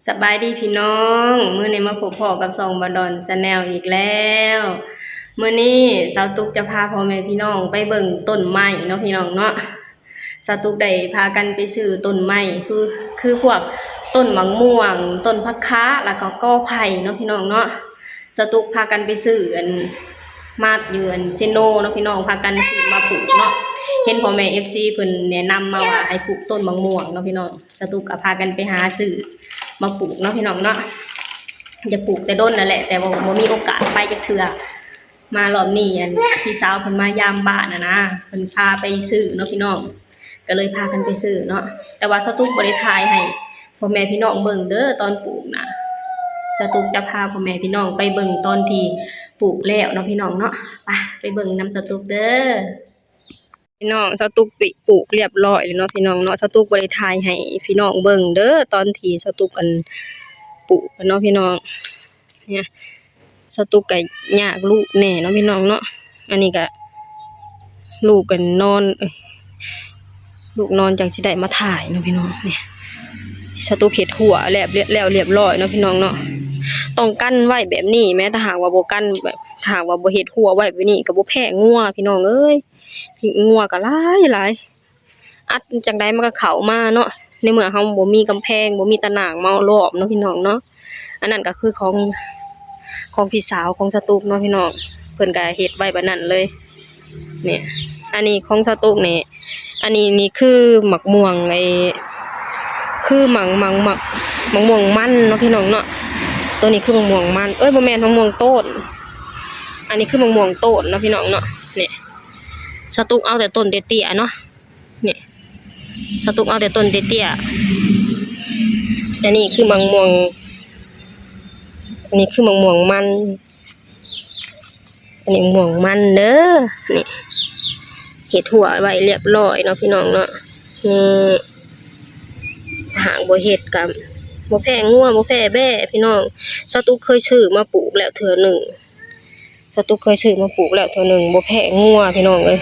สบายดีพี่น้องมื้อนี้มาพบพ่อกับส่องบดอนชาแนลอีกแล้วมื้อนี้สาวตุ๊กจะพาพ่อแม่พี่น้องไปเบิ่งต้นไม้เนาะพี่น้องเนาะสาวตุ๊กได้พากันไปซื้อต้นไม้คือพวกต้นมะม่วงต้นผักคะแล้วก็กอไผ่เนาะพี่น้องเนาะสาวตุ๊กพากันไปซื้อมาดอยู่เซโนเนาะพี่น้องพากันซื้อมาปลูกเนาะเห็นพ่อแม่ FC เพิ่นแนะนำมาว่าให้ปลูกต้นมะม่วงเนาะพี่น้องสาวตุ๊กก็พากันไปหาซื้อมาปลูกเนาะพี่น้องเนาะจะปลูกแต่ต้นนั่นแหละแต่ว่าบ่มีโอกาสไปจักเทื่อมารอบนี้พี่สาวเพิ่นมายามบ้านนะเพิ่นพาไปซื้อเนาะพี่น้องก็เลยพากันไปซื้อเนาะแต่ว่าสตุ๊กบ่ได้ถ่ายให้พ่อแม่พี่น้องเบิ่งเด้อตอนปลูกนะสตุ๊กจะพาพ่อแม่พี่น้องไปเบิ่งตอนที่ปลูกแล้วเนาะพี่น้องเนาะไปเบิ่งนำสตุ๊กเด้อพี่น้องสตุ๊กปลูกเรียบร้อยแล้วเนาะพี่น้องเนาะสตุ๊กบ่ได้ถ่ายให้พี่น้องเบิ่งเด้อตอนที่สตุ๊กปลูกเนาะพี่น้องเนี่ยสตุ๊กก็ยากลูกแน่เนาะพี่น้องเนาะอันนี้ก็ลูกกันนอนลูกนอนจังสิได้มาถ่ายเนาะพี่น้องเนี่ยสตุ๊กเฮ็ดหัวแล้วเรียบร้อยเนาะพี่น้องเนาะต้องกั้นไว้แบบนี้แม้ถ้าหากว่าบ่กั้นแบบถ้าหากว่าบ่เฮ็ดหัวไว้แบบนี้ก็บ่แพ้งัวพี่น้องเอ้ยงัวก็หลายอัดจังได๋มันก็เข้ามาเนาะในเมื่อเฮาบ่มีกำแพงบ่มีตะหน่างมารอบเนาะพี่น้องเนาะอันนั้นก็คือของพี่สาวของสตุ๊กเนาะพี่น้องเพิ่นก็เฮ็ดไว้แบบนั้นเลยเนี่ยอันนี้ของสตุ๊กนี่อันนี้นี่คือหมักม่วงคือหมักม่วงมันเนาะพี่น้องเนาะตัวนี้คือมะม่วงมันบ่แม่นมะม่วงต้นอันนี้คือมะม่วงต้นเนาะพี่น้องเนาะเนี่ยสตุ๊กเอาแต่ต้นเตี้ยๆเนาะเนี่ยสตุ๊กเอาแต่ต้นเตี้ยๆอันนี้คือมะม่วงอันนี้คือมะม่วงมันอันนี้มะม่วงมันเด้อนี่เฮ็ดหัวไว้เรียบร้อยเนาะพี่น้องเนาะนี่หางบ่เฮ็ดกับบ่แพ้งัวบ่แพ้แบ่พี่น้องสตุ๊กเคยซื้อมาปลูกแล้วเทื่อนึงสตุ๊กเคยซื้อมาปลูกแล้วเทื่อนึงบ่แพ้งัวพี่น้องเอ้ย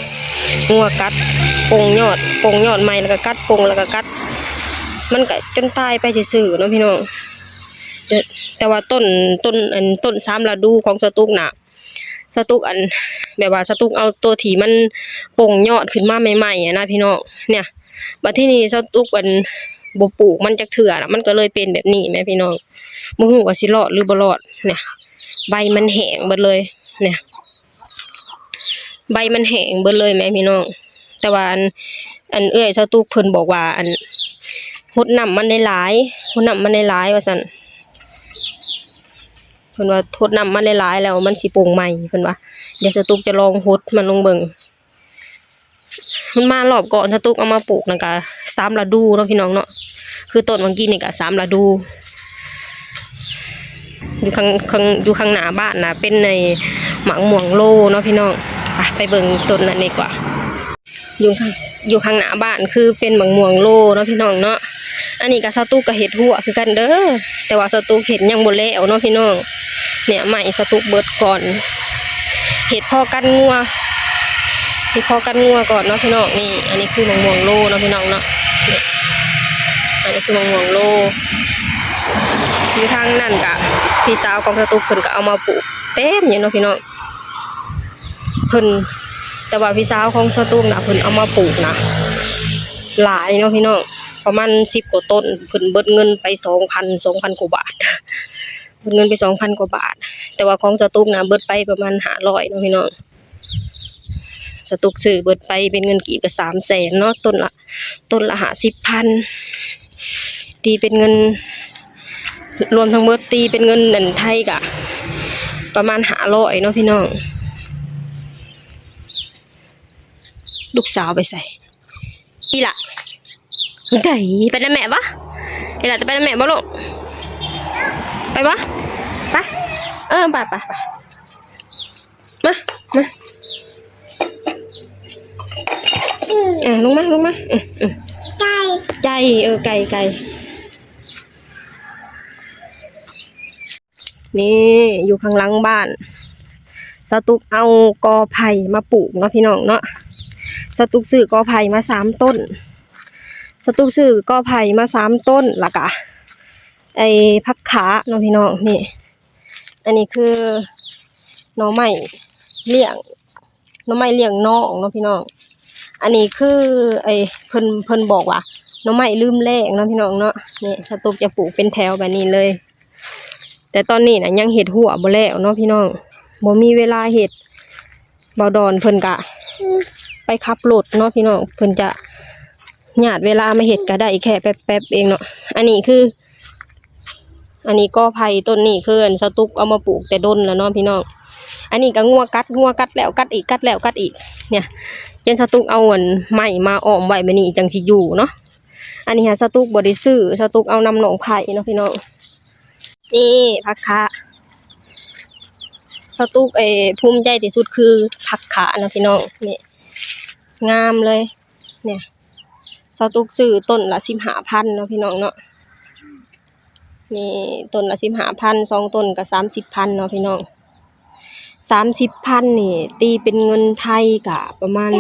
งัวกัดปงยอดใหม่แล้วก็กัดปงแล้วก็กัดมันก็จนตายไปซื่อๆเนาะพี่น้องแต่ว่าต้น3ฤดูของสตุ๊กน่ะสตุ๊กแบบว่าสตุ๊กเอาตัวที่มันปงยอดขึ้นมาใหม่ๆนะพี่น้องเนี่ยบัดทีนี้สตุ๊กบ่ปลูกมันจักเทื่อน่ะมันก็เลยเป็นแบบนี้แม่พี่น้องบ่ฮู้ว่าสิรอดหรือบ่รอดเนี่ยใบมันแห้งเบิดเลยเนี่ยใบมันแห้งเบิดเลยแม่พี่น้องแต่ว่าเอื้อยสตุ๊กเพิ่นบอกว่ารดน้ำมันได้หลายว่าซั่นเพิ่นว่าทดน้ำมันหลายๆแล้วมันสิโป่งใหม่เพิ่นว่าเดี๋ยวสตุ๊กจะลองฮดมันลงเบิ่งมันมารอบก่อนสตุ๊กเอามาปลูกนั่นก็3ฤดูเนาะพี่น้องเนาะคือต้นเมื่อกี้นี่ก็3ฤดูอยู่ข้างหน้าบ้านน่ะเป็นในหมากม่วงโลเนาะพี่น้องไปเบิ่งต้นนั้นดีกว่าอยู่ข้างหน้าบ้านคือเป็นหมากม่วงโลเนาะพี่น้องเนาะอันนี้ก็สตุ๊กก็เฮ็ดหัวคือกันเด้อแต่ว่าสตุ๊กเฮ็ดยังบ่แล้วเนาะพี่น้องเนี่ยใหม่สตุ๊กเบิดก่อนเฮ็ดพอกันงัวก่อนเนาะพี่น้องนี่อันนี้คือหมากม่วงโลเนาะพี่น้องเนาะอันนี้คือหมากม่วงโลอยู่ทางนั้นก็พี่สาวของสตุ๊กเพิ่นก็เอามาปลูกเต็มอยู่เนาะพี่น้องเพิ่นแต่ว่าพี่สาวของสตุ๊กน่ะเพิ่นเอามาปลูกนะหลายเนาะพี่น้องประมาณ10กว่าต้นเพิ่นเบิดเงินไป2,000กว่าบาทเบิดเงินไป2,000กว่าบาทแต่ว่าของสตุ๊กน่ะเบิดไปประมาณ500เนาะพี่น้องสตุ๊กซื้อเบิดไปเป็นเงินกีบก็300,000เนาะต้นละ50,000ตีเป็นเงินรวมทั้งเบิดตีเป็นเงินไทยก็ประมาณ500เนาะพี่น้องลูกสาวไปใส่อีหล่ะได้ไปนำแม่บ่อีหล่ะจะไปนำแม่บ่ลูกไปบ่ไปไปมาลงมาไก่ไก่นี่อยู่ข้างหลังบ้านสตุ๊กเอากอไผ่มาปลูกเนาะพี่น้องเนาะสตุ๊กซื้อกอไผ่มา3ต้นสตุ๊กซื้อกอไผ่มา3ต้นแล้วก็ ไอ้ผักขาเนาะพี่น้องนี่อันนี้คือหน่อไม้เลี้ยงหน่อไม้เลี้ยงน้องเนาะพี่น้องอันนี้คือไอ้เพิ่นบอกว่าหน่อไม้ลืมแล้งเนาะพี่น้องเนาะนี่สตูกจะปลูกเป็นแถวแบบนี้เลย แต่ตอนนี้น่ะยังเฮ็ดหัวบ่แล้วเนาะพี่น้องบ่มีเวลาเฮ็ดบ่ดอนเพิ่นก็ไปขับรถเนาะพี่น้องเพิ่นจะญาติเวลามาเฮ็ดก็ได้แค่แป๊บๆเองเนาะอันนี้ก็ไผ่ต้นนี้คืออันสตุกเอามาปลูกแต่ดนแล้วเนาะพี่น้องอันนี้ก็งัวกัดแล้วกัดอีกกัดแล้วกัดอีกเนี่ยจนสตุกเอาอันไม้มาอ้อมไว้แบบนี้จังสิอยู่เนาะอันนี้หาสตุกบ่ได้ซื้อสตุกเอานำหนองไผ่เนาะพี่น้องนี่ผักคะสตุกภูมิใจที่สุดคือผักขาเนาะพี่น้องนี่งามเลยเนี่ยสตุกซื้อต้นละ15,000เนาะพี่น้องเนาะนี่ต้นละ15,000 2ต้นก็30,000เนาะพี่น้อง30,000นี่ตีเป็นเงินไทยก็ประมาณ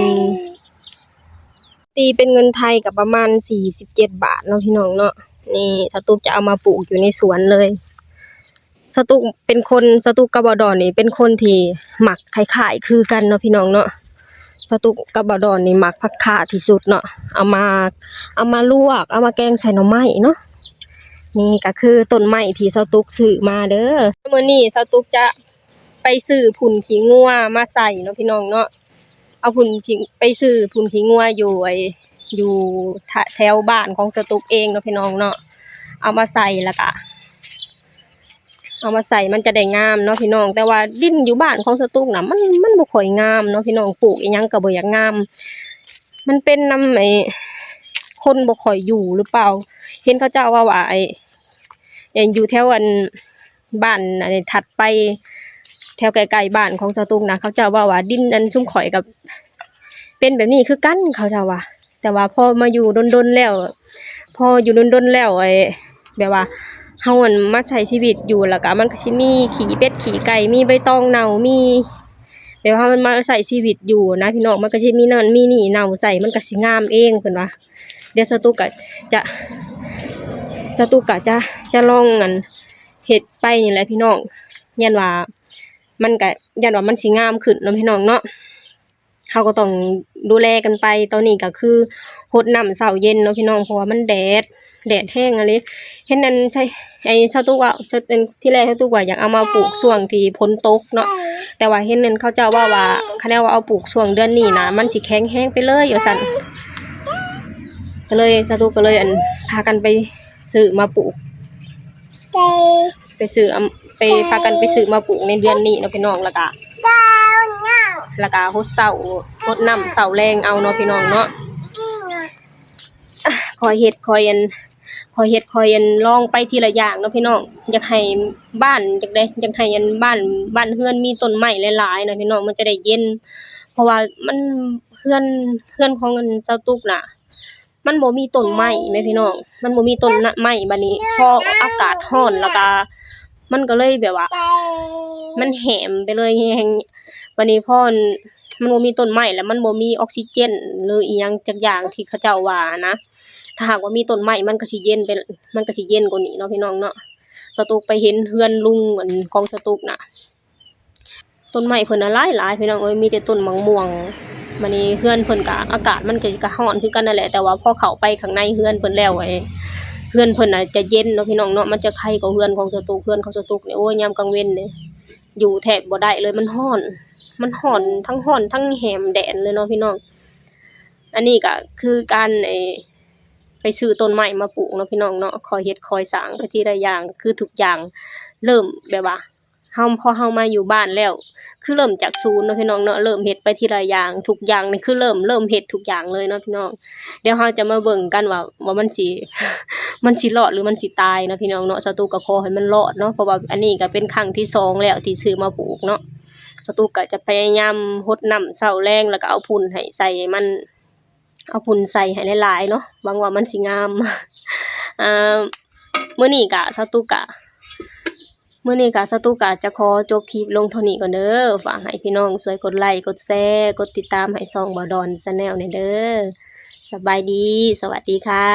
47 บาทเนาะพี่น้องเนาะนี่สตุกจะเอามาปลูกอยู่ในสวนเลยสตุกกับบอดอนนี่เป็นคนที่หมักคล้ายๆคือกันเนาะพี่น้องเนาะสตุกกับบอดอนนี่หมักผักข่าที่สุดเนาะเอามาลวกเอามาแกงใส่หน่อไม้เนาะนี่ก็คือต้นไม้ที่สตุกซื้อมาเด้อมื้อนี้สตุกจะไปซื้อผุ่นขี้งัวมาใส่เนาะพี่น้องเนาะเอาผุ่นขี้ไปซื้อผุ่นขี้งัวอยู่แถวบ้านของสตุกเองเนาะพี่น้องเนาะเอามาใส่แล้วก็เอามาใส่มันจะได้งามเนาะพี่น้องแต่ว่าดินอยู่บ้านของสตุกน่ะมันบ่ค่อยงามเนาะพี่น้องปลูกอีหยังก็บ่อยากงามมันเป็นนำคนบ่ค่อยอยู่หรือเปล่าเห็นเขาเจ้าว่าอยู่แถวอันบ้านอันถัดไปแถวไกลๆบ้านของสตุกนะเขาเจ้าว่าดินอันซุ่มข่อยกับเป็นแบบนี้คือกันเขาเจ้าว่าแต่ว่าพอมาอยู่ดนๆแล้วแบบว่าเฮามันมาใช้ชีวิตอยู่แล้วก็มันก็สิมีขี้เป็ดขี้ไก่มีใบตองเน่ามีเดี๋ยวเฮามันมาใช้ชีวิตอยู่นะพี่น้องมันก็สิมีนั่นมีนี่เน่าใส่มันก็สิงามเองเพิ่นว่าเดี๋ยวสตุกก็จะลองอันเฮ็ดไปนี่แหละพี่น้องยันว่ามันสิงามขึ้นเนาะพี่น้องเนาะเฮาก็ต้องดูแลกันไปตอนนี้ก็คือรดน้ำเช้าเย็นเนาะพี่น้องเพราะว่ามันแดดแห้งอะไรเห็นนั้นใช่ชาวตุกว่าเป็นที่แรกชาวตุกว่าอยากเอามาปลูกช่วงที่ฝนตกเนาะแต่ว่าเห็นนั้นเขาเจ้าว่าคะแนนว่าเอาปลูกช่วงเดือนนี้นะมันสิแข็งแห้งไปเลยอยู่สั่นก็เลยชาวตุกก็เลยพากันไปซื้อมาปลูกพากันไปซื้อมาปลูกในเดือนนี้เนาะพี่น้องแล้วก็รดน้ำเช้าแรงเอาเนาะพี่น้องเนาะคอยเฮ็ดคอยลองไปทีละอย่างเนาะพี่น้องอยากให้บ้านอยากให้บ้านเฮือนมีต้นไม้หลายๆเนาะพี่น้องมันจะได้เย็นเพราะว่ามันเฮือนของเจ้าตุกน่ะมันบ่มีต้นไม้แม่พี่น้องมันบ่มีต้นไม้บัดนี้พออากาศร้อนแล้วก็มันก็เลยแบบว่ามันแห้งไปเลยแห้งบัดนี้พอมันบ่มีต้นไม้แล้วมันบ่มีออกซิเจนหรืออีหยังจักอย่างที่เขาเจ้าว่านะถ้าหากว่ามีต้นไม้มันก็สิเย็นกว่านี้เนาะพี่น้องเนาะสตุกไปเห็นเฮือนลุงของสตุกน่ะต้นไม้เพิ่นน่ะหลายๆพี่น้องเอ้ยมีแต่ต้นมะม่วงบัดนี้เฮือนเพิ่นก็อากาศมันก็ร้อนคือกันนั่นแหละแต่ว่าพอเข้าไปข้างในเฮือนเพิ่นแล้วเฮือนเพิ่นน่ะจะเย็นเนาะพี่น้องเนาะมันจะไคกว่าเฮือนของสตุกนี่โอ้ยยามกลางเว้นนี่อยู่แทบบ่ได้เลยมันร้อนทั้งแหมแดดเลยเนาะพี่น้องอันนี้ก็คือการไปซื้อต้นไม้มาปลูกเนาะพี่น้องเนาะคอยเฮ็ดคอยสร้างไปทีละอย่างคือทุกอย่างเริ่มแบบว่าพอเฮามาอยู่บ้านแล้วคือเริ่มจากศูนย์เนาะพี่น้องเนาะเริ่มเฮ็ดไปทีละอย่างทุกอย่างนี่คือเริ่มเฮ็ดทุกอย่างเลยเนาะพี่น้องเดี๋ยวเฮาจะมาเบิ่งกันว่ามันสิรอดหรือมันสิตายเนาะพี่น้องเนาะสตูก็ขอให้มันรอดเนาะเพราะว่าอันนี้ก็เป็นครั้งที่2แล้วที่ซื้อมาปลูกเนาะสตูก็จะพยายามรดน้ำเช้าแลงแล้วก็เอาพุ่นให้ใส่มันเอาพุ่นใส่ให้หลายๆเนาะหวังว่ามันสิงามมื้อนี้ก็สตูก็จะขอจบคลิปลงเท่านี้ก่อนเด้อฝากให้พี่น้องช่วยกดไลค์กดแชร์กดติดตามให้ช่องบ่ดอน Channel นี่เด้อสบายดีสวัสดีค่ะ